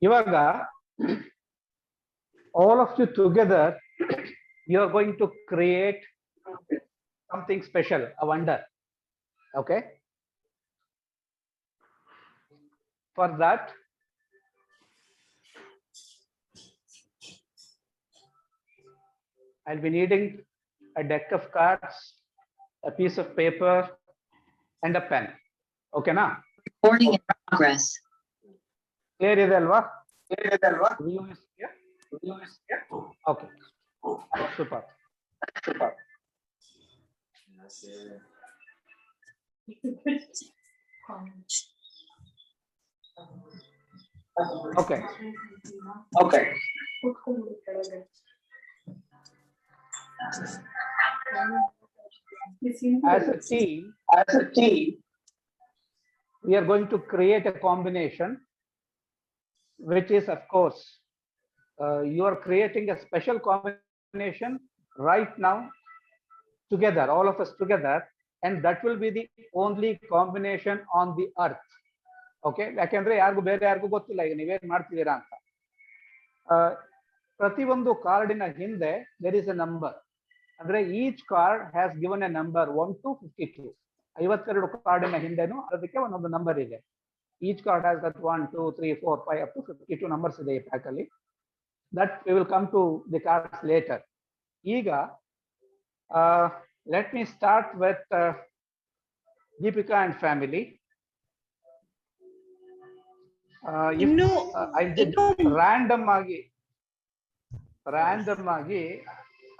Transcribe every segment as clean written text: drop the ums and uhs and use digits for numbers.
ಇವಾಗ all of you together, you are going to create something special, a wonder. Okay. For that, I'll be needing a deck of cards, a piece of paper, and a pen. Okay, na? Recording in progress. Clear ಇದೆ ಅಲ್ವಾ? View is here? Okay. Super. Okay. As a team, we are going to create a combination, which is, of course, you are creating a special combination right now together, all of us together, and that will be the only combination on the earth. Okay, ಯಾಕೆಂದ್ರೆ ಯಾರಿಗೂ ಬೇರೆ ಯಾರಿಗೂ ಗೊತ್ತಿಲ್ಲ ಈಗ ನೀವೇನ್ ಮಾಡ್ತಿದ್ದೀರಾ ಅಂತ. ಪ್ರತಿಯೊಂದು ಕಾರ್ಡಿನ ಹಿಂದೆ there is a number. ಅಂದ್ರೆ each card has given a number 1 to 52. 52 ಕಾರ್ಡಿನ ಹಿಂದೆನೂ ಅದಕ್ಕೆ ಒಂದೊಂದು ನಂಬರ್ ಇದೆ. Each card has got 1, 2, 3, 4, 5 up to 52 numbers ಇದೆ ಈ ಪ್ಯಾಕ್ ಅಲ್ಲಿ. That we will come to the cards later. ಈಗ let me start with Deepika and family. I did random ಆಗಿ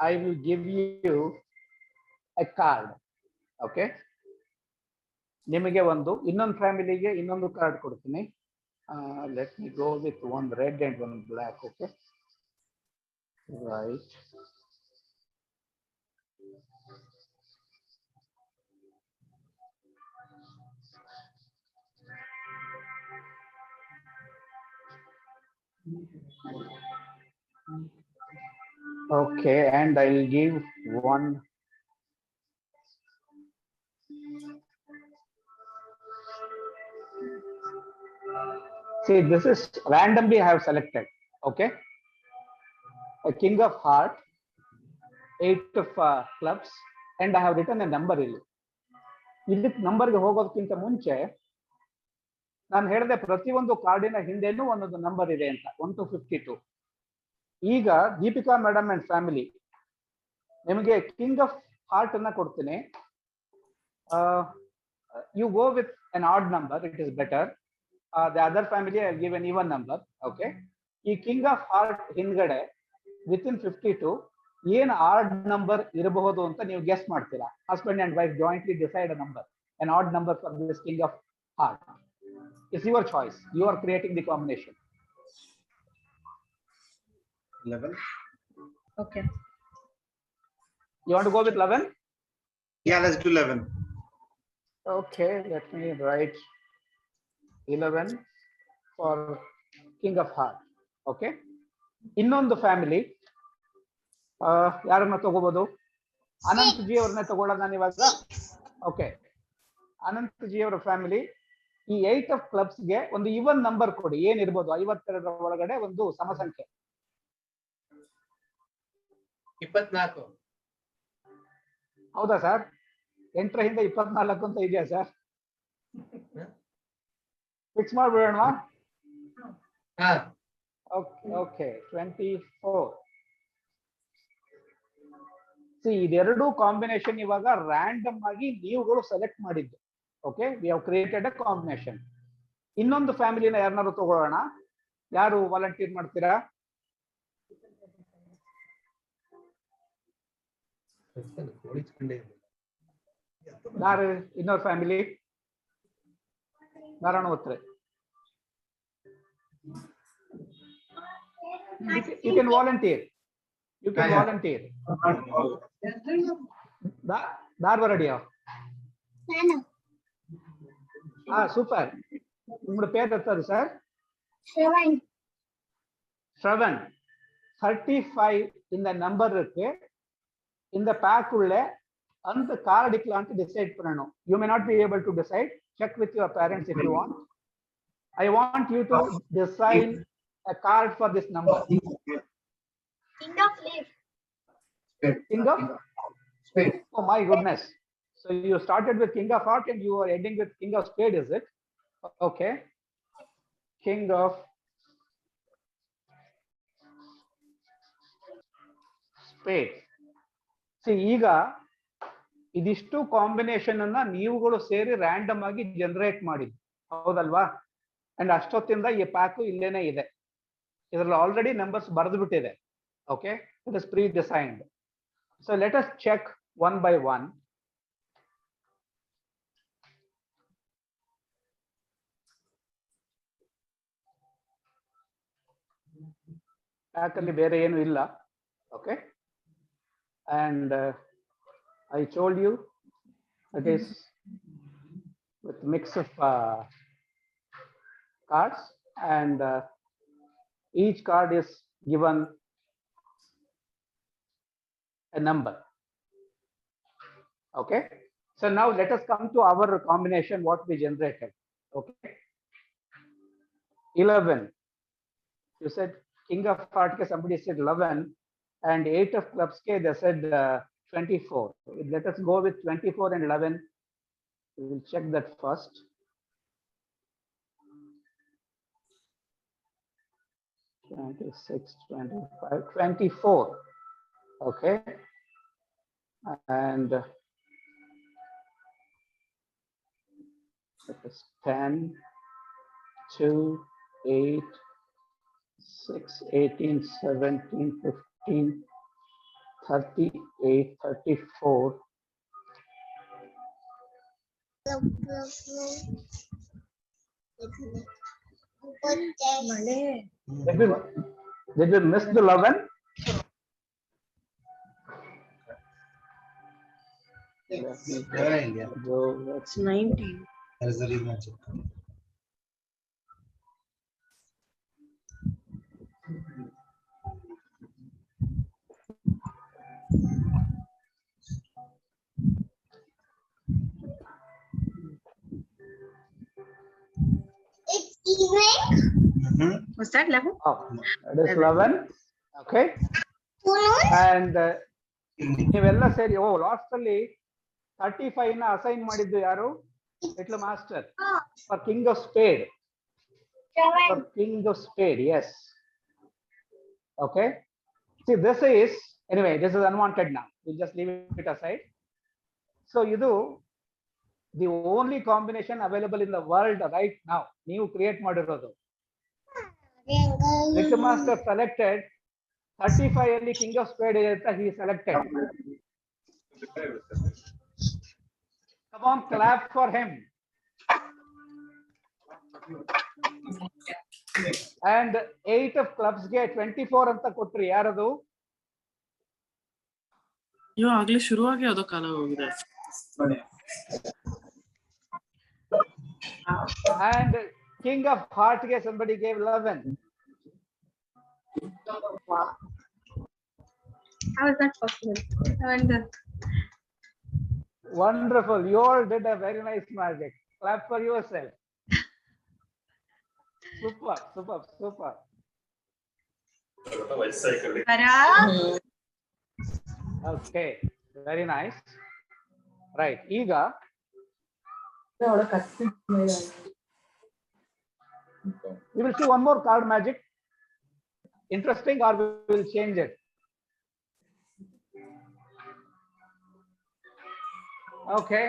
I will give you a card. Okay. ನಿಮಗೆ ಒಂದು ಇನ್ನೊಂದು ಫ್ಯಾಮಿಲಿಗೆ ಇನ್ನೊಂದು ಕಾರ್ಡ್ ಕೊಡ್ತೀನಿ. Let me go with one red and one black. Okay. Right. Okay, and I'll give one. See, this is randomly I have selected. Okay. A king of heart, 8 of clubs, and I have written a number ಇಲ್ಲಿ. ಇದಕ್ಕೆ ನಂಬರ್ಗೆ ಹೋಗೋದಕ್ಕಿಂತ ಮುಂಚೆ ನಾನು ಹೇಳಿದೆ ಪ್ರತಿಯೊಂದು ಕಾರ್ಡಿನ ಹಿಂದೆನೂ ಒಂದೊಂದು ನಂಬರ್ ಇದೆ ಅಂತ 1 to 52. ಈಗ ದೀಪಿಕಾ ಮೇಡಮ್ ಅಂಡ್ ಫ್ಯಾಮಿಲಿ ನಿಮಗೆ ಕಿಂಗ್ ಆಫ್ ಹಾರ್ಟ್ ಅನ್ನ ಕೊಡ್ತೀನಿ. You go with an odd number, it is better. The other family I will give an even number. Okay. ಈ ಕಿಂಗ್ ಆಫ್ ಹಾರ್ಟ್ ಹಿಂದ್ಗಡೆ within 52 ಏನ್ odd number ಇರಬಹುದು ಅಂತ ನೀವು guess ಮಾಡ್ತೀರಾ. Husband and wife jointly decide a number, an odd number for this king of heart. It's your choice. You are creating the combination. 11. Okay. You want to go with 11? Yeah, let's do 11. Okay, let me write 11 for king of heart. Okay. ಇನ್ನೊಂದು family ಯಾರನ್ನ ತಗೋಬಹುದು? Ananth G ಅವ್ರನ್ನ ತಗೊಳ್ಳೋಣ ನಾನು ಇವಾಗ. Okay, Ananth G ಅವರ family ಈ 8 of clubs ಗೆ ಒಂದು ಇವನ್ ನಂಬರ್ ಕೊಡಿ. ಏನಿರ್ಬೋದು 52 ಒಳಗಡೆ ಒಂದು ಸಮಸಂಖ್ಯೆ. 24. ಹೌದಾ ಸರ್? 8ರ ಹಿಂದೆ 24 ಅಂತ ಇದೆಯಾ ಸರ್? ಫಿಕ್ಸ್ ಮಾಡ್ಬಿಡೋಣ. ಓಕೆ, 24. ಸಿ, ಇದೆರಡು ಕಾಂಬಿನೇಷನ್ ಇವಾಗ ರ್ಯಾಂಡಮ್ ಆಗಿ ನೀವುಗಳು ಸೆಲೆಕ್ಟ್ ಮಾಡಿದ್ದು. Okay, we have created a combination. ಇನ್ನೊಂದು ಫ್ಯಾಮಿಲಿನ ಯಾರನ್ನಾರು ತಗೊಳ್ಳೋಣ. ಯಾರು ವಾಲಂಟಿಯರ್ ಮಾಡ್ತೀರಾ? ಯಾರು ಇನ್ನೊಂದು ಫ್ಯಾಮಿಲಿ? ನಾರಾಯಣ ಹೊತ್ರೆ. You can volunteer. You can volunteer. ಧಾರವಾಡಿಯೋ? ಸೂಪರ್. உங்களோட பேர் எத்தனை சார்? ಶ್ರವಣ್. 35 இந்த நம்பர் இருக்கு. இந்த பேக் உள்ள அந்த கார் அடிக்கலாம்னு டிசைட் பண்ணணும். You may not be able to decide. Check with your parents if you want. I want you to decide a card for this number? King of leaf. King of? Oh my goodness. So you started with King of Heart and you are ending with King of Spade, is it? Okay. King of Spade. See, ಈಗ ಇದಿಷ್ಟು combination ಅನ್ನ ನೀವುಗಳು ಸೇರಿ random ಆಗಿ generate ಮಾಡಿ, ಹೌದಲ್ವಾ? And ಅಷ್ಟೊತ್ತಿಂದ ಈ pack ಇಲ್ಲೇನೆ ಇದೆ, ಇದರಲ್ಲಿ ಆಲ್ರೆಡಿ ನಂಬರ್ಸ್ ಬರೆದು ಬಿಟ್ಟಿದೆ. Okay, it is pre designed. So let us check one by one. ಪ್ಯಾಕಲ್ಲಿ ಬೇರೆ ಏನು ಇಲ್ಲ. Okay, and I told you it is with mix of cards, and each card is given a number. Okay, so now let us come to our combination what we generated. Okay, 11. You said King of Heart ke somebody said 11, and 8 of clubs ke they said 24. Let us go with 24 and 11. We will check that first. (26, 25, 24). Okay, and that is 10, 2, 8, 6, 18, 17, 15, 38, 34. Did we miss the 11? Go, let's 19. That is the reason I checked. It's evening. Was that 11? oh, that is 11. Okay, and ನೀವೆಲ್ಲ ಸೇರಿ last ಅಲ್ಲಿ 35 ನ assign ಮಾಡಿದ್ದು ಯಾರು? Little master for king of speed. For king of spade, yes. Okay, see this is, anyway, this is unwanted now, we'll just leave it aside. So idu the only combination available in the world right now, ನೀವು create ಮಾಡಿರೋದು. Little master selected 35 ಅಲ್ಲಿ king of spade ಅಂತ he selected. Come on, clap for him. And 8 of clubs ಗೆ 24 ಅಂತ ಕೊಟ್ರಿ, ಯಾರದು? ಅಯ್ಯೋ ಆಗ್ಲೇ ಶುರುವಾಗಿ ಯಾವುದೋ ಕಾಲ ಹೋಗಿದೆ. And king of heart ಗೆ somebody gave 11. How is that possible? And Wonderful, you all did a very nice magic. Clap for yourself. Super, super, super. Okay, very nice. Right, ಈಗ we will see one more card magic. Interesting, or we will change it? Okay.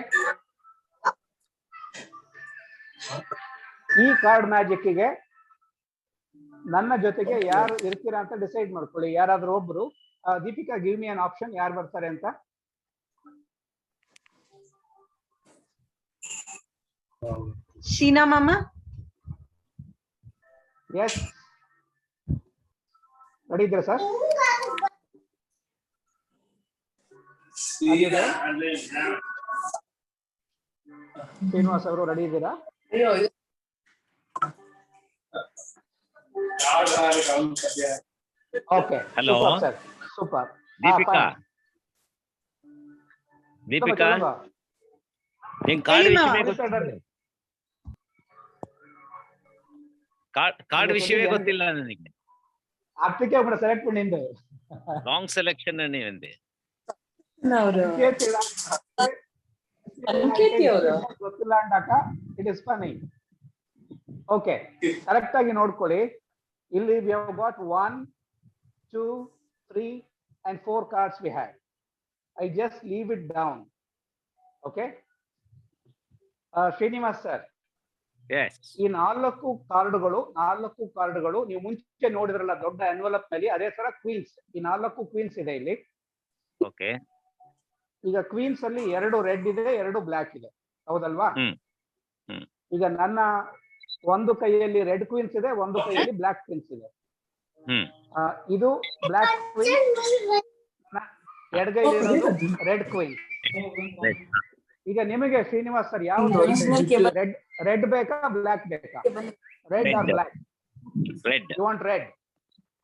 ಈ card magic ಗೆ ನನ್ನ ಜೊತೆಗೆ ಯಾರು ಇರ್ತೀರಾ ಅಂತ decide ಮಾಡ್ಕೊಳ್ಳಿ, ಯಾರಾದ್ರೂ ಒಬ್ರು. Deepika, give me an option, ಯಾರು ಬರ್ತಾರೆ ಅಂತ. Sheena Mama. ಎಸ್, ರೆಡಿ ಇದ್ದೀರಾ ಸರ್? ಶ್ರೀನಿವಾಸ್ ಅವರು ರೆಡಿ ಇದ್ದೀರಾ? Okay, Hello. Sir, super. Deepika, Deepika, ನಿಂಗೆ ಕಾರ್ಡ್ ಹೇಳಿ ಎಷ್ಟು ಮಾ. ಬೇಕು? ಕಾರ್ಡ್ ವಿಷಯವೇ ಗೊತ್ತಿಲ್ಲ ನನಗೆ. ಅದಕ್ಕೆ ಒಬ್ಬರು ಸೆಲೆಕ್ಟ್ பண்ணிಂದು ರಾಂಗ್ ಸೆಲೆಕ್ಷನ್ ನೀವಂದೆ. ಗೊತ್ತಿಲ್ಲ ಅಂದಾಗ it is funny. Okay, correct ಆಗಿ ನೋಡ್ಕೊಳ್ಳಿ. ಇಲ್ಲಿ we have got 1, 2, 3 and 4 cards we have. I just leave it down. Okay. Srinivas sir, ಈ ನಾಲ್ಕು ಕಾರ್ಡ್ಗಳು ನೀವು ಮುಂಚೆ ನೋಡಿದ್ರಲ್ಲ ದೊಡ್ಡ ಎನ್ವಲಪ್ ನಲ್ಲಿ, ಅದೇ ತರ ಕ್ವೀನ್ಸ್. ಈ 4 ಕ್ವೀನ್ಸ್ ಇದೆ ಇಲ್ಲಿ. ಓಕೆ. ಈಗ ಕ್ವೀನ್ಸ್ ಅಲ್ಲಿ 2 ರೆಡ್ ಇದೆ, 2 ಬ್ಲಾಕ್ ಇದೆ, ಹೌದಲ್ವಾ? ಈಗ ನನ್ನ ಒಂದು ಕೈಯಲ್ಲಿ ರೆಡ್ ಕ್ವೀನ್ಸ್ ಇದೆ, ಒಂದು ಕೈಯಲ್ಲಿ ಬ್ಲಾಕ್ ಕ್ವೀನ್ಸ್ ಇದೆ. ಇದು ಬ್ಲಾಕ್ ಕ್ವೀನ್, ಎಡಗೈಲಿ ರೆಡ್ ಕ್ವೀನ್. ಈಗ ನಿಮಗೆ ಶ್ರೀನಿವಾಸ್ ಸರ್ ಯಾವ್ದು ರೆಡ್ ಬೇಕಾ ಬ್ಲಾಕ್ ಬೇಕಾ? Red or black? Red. You want red?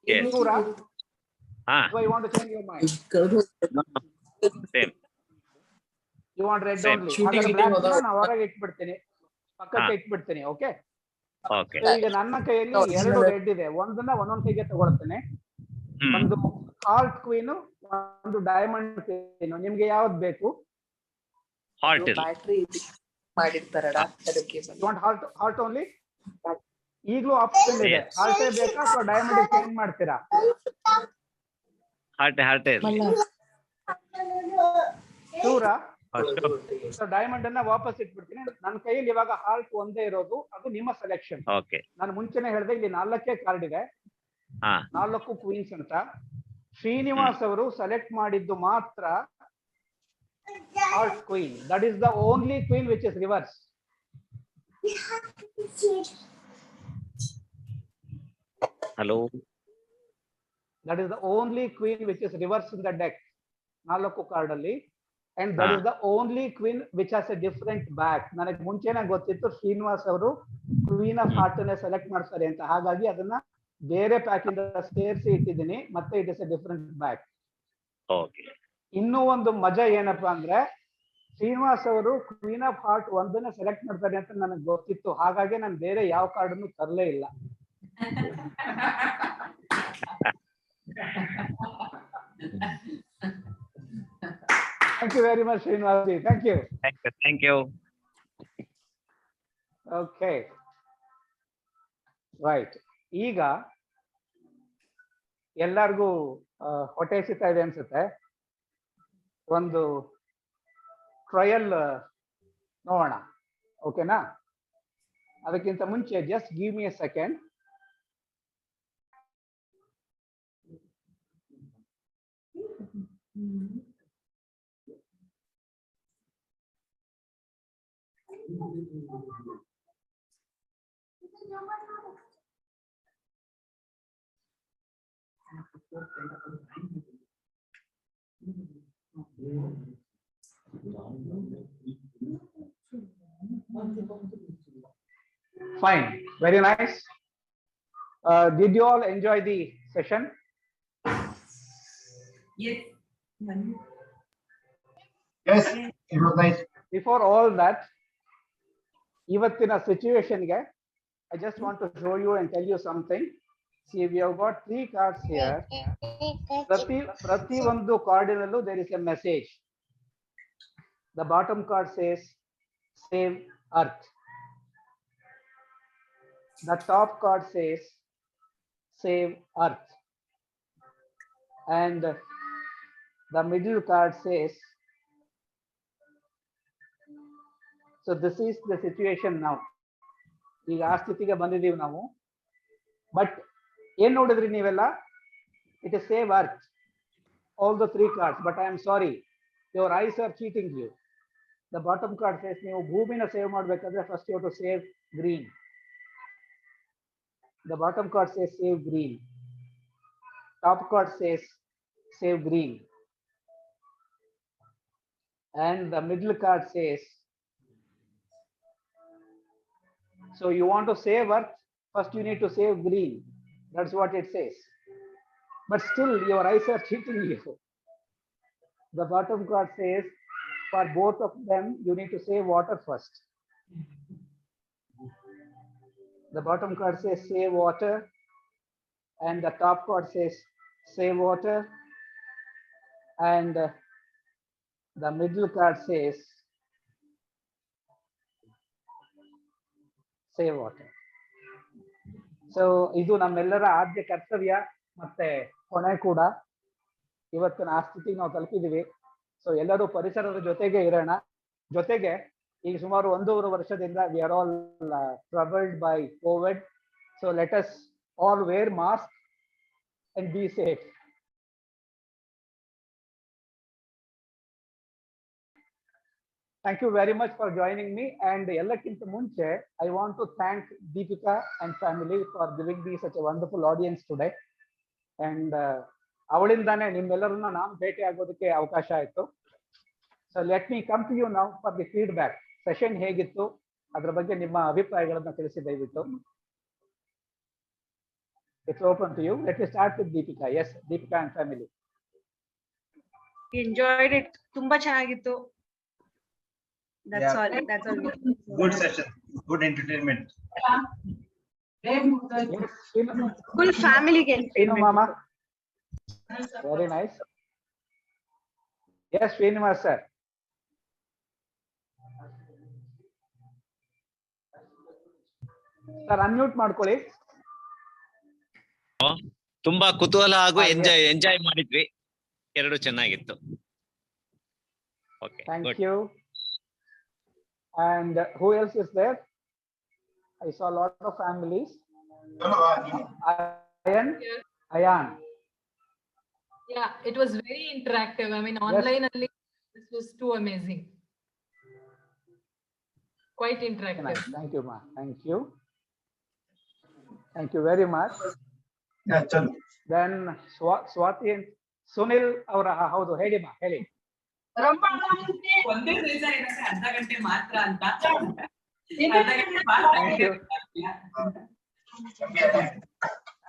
Yes. Pura? Ha. So you want to change your mind? Same. You want red Same. only? ಹಾಗಾದ್ರೆ black ನಾನು ಹೊರಗೆ ಇಟ್ಬಿಡ್ತೀನಿ, ಪಕ್ಕಕ್ಕೆ ಇಟ್ಬಿಡ್ತೀನಿ. ಓಕೆ. Okay. ಈಗ ನನ್ನ ಕೈಯಲ್ಲಿ 2 ರೆಡ್ ಇದೆ, ಒಂದನ್ನ ಒಂದೊಂದು ಕೈಗೆ ತಗೊಳ್ತೇನೆ. ಒಂದು ಹಾರ್ಟ್ ಕ್ವೀನ್, ಒಂದು ಡೈಮಂಡ್ ಕ್ವೀನ್. ನಿಮ್ಗೆ ಯಾವ್ದು ಬೇಕು? ಹಾರ್ಟ್ ಮಾಡಿರ್ತಾರಡ ಅದಕ್ಕೆ. You want heart only? ಈಗಲೂ ಆಪ್ಷನ್ ಇದೆ, ಹಾರ್ಟ್ ಬೇಕಾ ಅಥವಾ ಡೈಮಂಡ್ ಚೇಂಜ್ ಮಾಡ್ತೀರಾ? ಹಾರ್ಟ್ ಶೂರಾ? ಸೊ ಡೈಮಂಡ್ ಅನ್ನ ವಾಪಸ್ ಇಟ್ಬಿಡ್ತೀನಿ. ನನ್ನ ಕೈಯಲ್ಲಿ ಇವಾಗ ಹಾರ್ಟ್ ಒಂದೇ ಇರೋದು, ಅದು ನಿಮ್ಮ ಸೆಲೆಕ್ಷನ್. ಓಕೆ. ನಾನು ಮುಂಚೆನೆ ಹೇಳಿದೆ ಇಲ್ಲಿ 4 ಕಾರ್ಡ್ ಇದೆ, 4 ಕ್ವೀನ್ಸ್ ಅಂತ. ಶ್ರೀನಿವಾಸ್ ಅವರು ಸೆಲೆಕ್ಟ್ ಮಾಡಿದ್ದು ಮಾತ್ರ heart queen. That is the only queen which is reverse. Hello. That is the only queen which is reversed in the deck. 4 card ಅಲ್ಲಿ. And that is the only queen which has a different back. ನನಗೆ ಮುಂಚೆನೇ ಗೊತ್ತಿತ್ತು ಶ್ರೀನಿವಾಸ್ ಅವರು queen of heart ಅನ್ನ select ಮಾಡ್ತಾರೆ ಅಂತ. ಹಾಗಾಗಿ ಅದನ್ನ ಬೇರೆ ಪ್ಯಾಕ್ ಇಂದ ಸೇರಿಸಿ ಇಟ್ಟಿದ್ದೀನಿ. ಮತ್ತೆ it is A different back. Okay. ಇನ್ನೂ ಒಂದು ಮಜಾ ಏನಪ್ಪಾ ಅಂದ್ರೆ, ಶ್ರೀನಿವಾಸ್ ಅವರು ಕ್ವೀನ್ ಆಫ್ ಹಾರ್ಟ್ ಒಂದನ್ನ ಸೆಲೆಕ್ಟ್ ಮಾಡ್ತಾರೆ ಅಂತ ನನಗೆ ಗೊತ್ತಿತ್ತು. ಹಾಗಾಗಿ ನಾನು ಬೇರೆ ಯಾವ ಕಾರ್ಡ್ ಅನ್ನು ತರಲೇ ಇಲ್ಲ. Thank you very much, Srinivas. Thank you. Thank you. Okay. Right. ಈಗ ಎಲ್ಲರಿಗೂ ಹೊಟ್ಟೆ ಸಿಗ್ತಾ ಇದೆ ಅನ್ಸುತ್ತೆ. ಒಂದು ಟ್ರಯಲ್ ನೋಡೋಣ, ಓಕೆನಾ? ಅದಕ್ಕಿಂತ ಮುಂಚೆ just give me a second. Fine, very nice. Did you all enjoy the session? Yes. Yes, it was nice. Before all that, ಇವತ್ತಿನ situation ಗೆ I just want to show you and tell you something. See, we have got 3 cards here. ಪ್ರತಿ ಒಂದು ಕಾರ್ಡಿನಲ್ಲೂ there is a message. The bottom card says save earth. The top card says save earth. And the middle card says, so this is the situation now. ಈಗ ಆ ಸ್ಥಿತಿಗೆ ಬಂದಿದ್ದೀವಿ ನಾವು. But ಏನ್ ನೋಡಿದ್ರಿ ನೀವೆಲ್ಲ? It is save earth, all the 3 cards. But I am sorry, your eyes are cheating you. The bottom card says ನೀವು ಭೂಮಿನ ಸೇವ್ ಮಾಡ್ಬೇಕಾದ್ರೆ first you to save green. The bottom card says save green. Top card says save green. And the middle card says, so you want to save earth, first you need to save green. That's what it says. But still your eyes are cheating you. The bottom card says for both of them you need to save water first. The bottom card says save water. And the top card says save water. And the middle card says save water. So ಇದು ನಮ್ಮೆಲ್ಲರ ಆದ್ಯ ಕರ್ತವ್ಯ ಮತ್ತೆ ಹೊಣೆ ಕೂಡ. ಇವತ್ತಿನ ಆ ಸ್ಥಿತಿಗೆ ನಾವು ತಲುಪಿದೀವಿ. ಸೊ ಎಲ್ಲರೂ ಪರಿಸರದ ಜೊತೆಗೆ ಇರೋಣ. ಜೊತೆಗೆ ಈಗ ಸುಮಾರು 1.5 ವರ್ಷದಿಂದ we are all troubled by Covid. So let us all wear mask and be safe. Thank you very much for joining me. And ಎಲ್ಲಕ್ಕಿಂತ ಮುಂಚೆ I want to thank Deepika and family for giving me such a wonderful audience today. And ಅವಳಿಂದಾನೆ ನಿಮ್ಮೆಲ್ಲರನ್ನ ನಾನು ಭೇಟಿ ಆಗೋದಕ್ಕೆ ಅವಕಾಶ ಆಯ್ತು. So let me come to you now for the feedback. Session ಹೇಗಿತ್ತು ಅದರ ಬಗ್ಗೆ ನಿಮ್ಮ ಅಭಿಪ್ರಾಯಗಳನ್ನು ತಿಳಿಸಿ ದಯವಿಟ್ಟು. It's open to you. Let me start with Deepika. Yes, Deepika and family. Enjoyed it. ತುಂಬಾ ಚೆನ್ನಾಗಿತ್ತು. That's Yeah. all. That's all. Good session. Good entertainment. Yes, Full family Srinu entertainment. Mama. Very nice. Yes, Srinivas sir. Sir, unmute ಮಾಡ್ಕೊಳ್ಳಿ. ತುಂಬಾ ಕುತೂಹಲ ಹಾಗೂ Ah, yes. Enjoy ಮಾಡಿದ್ವಿ. ಎರಡು ಚೆನ್ನಾಗಿತ್ತು. Okay, Thank good. you. And who else is there? I saw a lot of families. Ayan. Yeah, it was very interactive. I mean, online only, this was too amazing. Quite interactive. Nice. Thank you, ma. Thank you. Thank you very much. Yeah, chalo. Then Swati and Sunil ಅವರ ಹೌದು ಹೇಳಿ ಮಾ ಹೇಳಿ. ಒಂದೇ ಬೇಜಾರ್ ಏನಂದ್ರೆ ಅರ್ಧ ಗಂಟೆ ಮಾತ್ರ ಅಂತ. Thank you.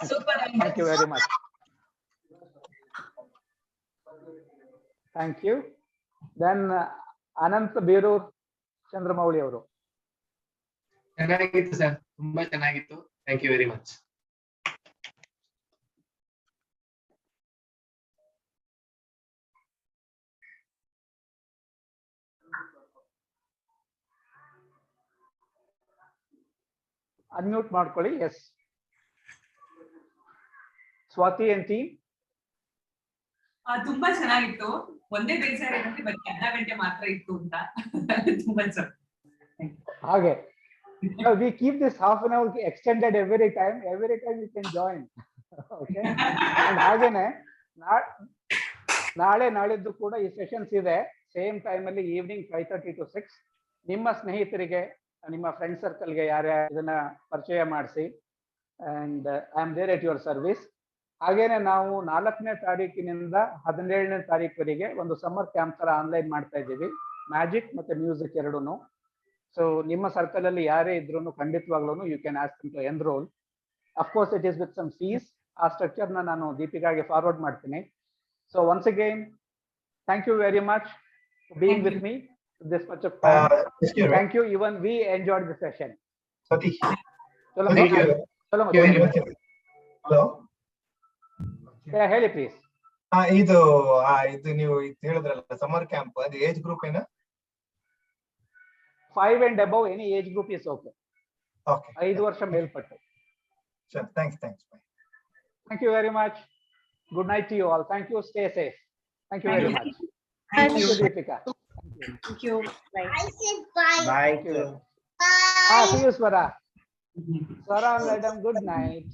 Super. Thank you very much. Thank you. Then Anant Birur Chandramouli ಅವರು. ಚೆನ್ನಾಗಿತ್ತು ಸರ್, ತುಂಬಾ ಚೆನ್ನಾಗಿತ್ತು. Thank you very much. Unmute ಮಾಡ್ಕೊಳ್ಳಿ. S Swati and team. ತುಂಬಾ ಚೆನ್ನಾಗಿತ್ತು. ಒಂದೇ ಬೇಜಾರ್ ಏನಂದ್ರೆ ಬರೀ ಅರ್ಧ ಗಂಟೆ ಮಾತ್ರ ಇತ್ತು ಅಂತ. ತುಂಬಾ ಹಾಗೆ we keep this half an hour extended every time you can join. Okay. And ಹಾಗೇನೆ ನಾಳೆ ನಾಳಿದ್ದು ಕೂಡ ಈ ಸೆಷನ್ಸ್ ಇದೆ. ಸೇಮ್ ಟೈಮ್ ಅಲ್ಲಿ ಈವ್ನಿಂಗ್ 5:30 to 6. ನಿಮ್ಮ ಸ್ನೇಹಿತರಿಗೆ ನಿಮ್ಮ ಫ್ರೆಂಡ್ ಸರ್ಕಲ್ಗೆ ಯಾರ್ಯಾರು ಇದನ್ನ ಪರಿಚಯ ಮಾಡಿಸಿ. And I am there at your service. ಹಾಗೇನೆ ನಾವು 4ನೇ ತಾರೀಕಿನಿಂದ 17ನೇ ತಾರೀಕುವರೆಗೆ ಒಂದು ಸಮ್ಮರ್ ಕ್ಯಾಂಪ್ ತರ ಆನ್ಲೈನ್ ಮಾಡ್ತಾ ಇದ್ದೀವಿ. ಮ್ಯಾಜಿಕ್ ಮತ್ತೆ ಮ್ಯೂಸಿಕ್ ಎರಡೂನು. ಸೊ ನಿಮ್ಮ ಸರ್ಕಲ್ ಅಲ್ಲಿ ಯಾರೇ ಇದ್ರು ಖಂಡಿತವಾಗ್ಲೂ you can ask to enrol. Of course it is with some fees. ಆ ಸ್ಟ್ರಕ್ಚರ್ ನಾನು ದೀಪಿಕಾಗೆ ಫಾರ್ವರ್ಡ್ ಮಾಡ್ತೀನಿ. So once again thank you very much being with me this much of time. Thank you. Even we enjoyed the session. Sati. Chalo, Thank you. chalo, Hello. Yeah, ಹೇಳಿ please. ಇದು ನೀವು ಹೇಳಿದ್ರಲ್ಲ summer camp, ಅದು age group ಏನ? 5 and above, any age group is okay. Okay. 5 ವರ್ಷ ಮೇಲ್ಪಟ್ಟು. Sure. Thanks. Bye. Thank you very much. Good night to you all. Thank you. Stay safe. Thank you very much. Thank you, Deepika. Thank you. Bye. I said bye. Bye. See you, Swara. Swara, madam, good night.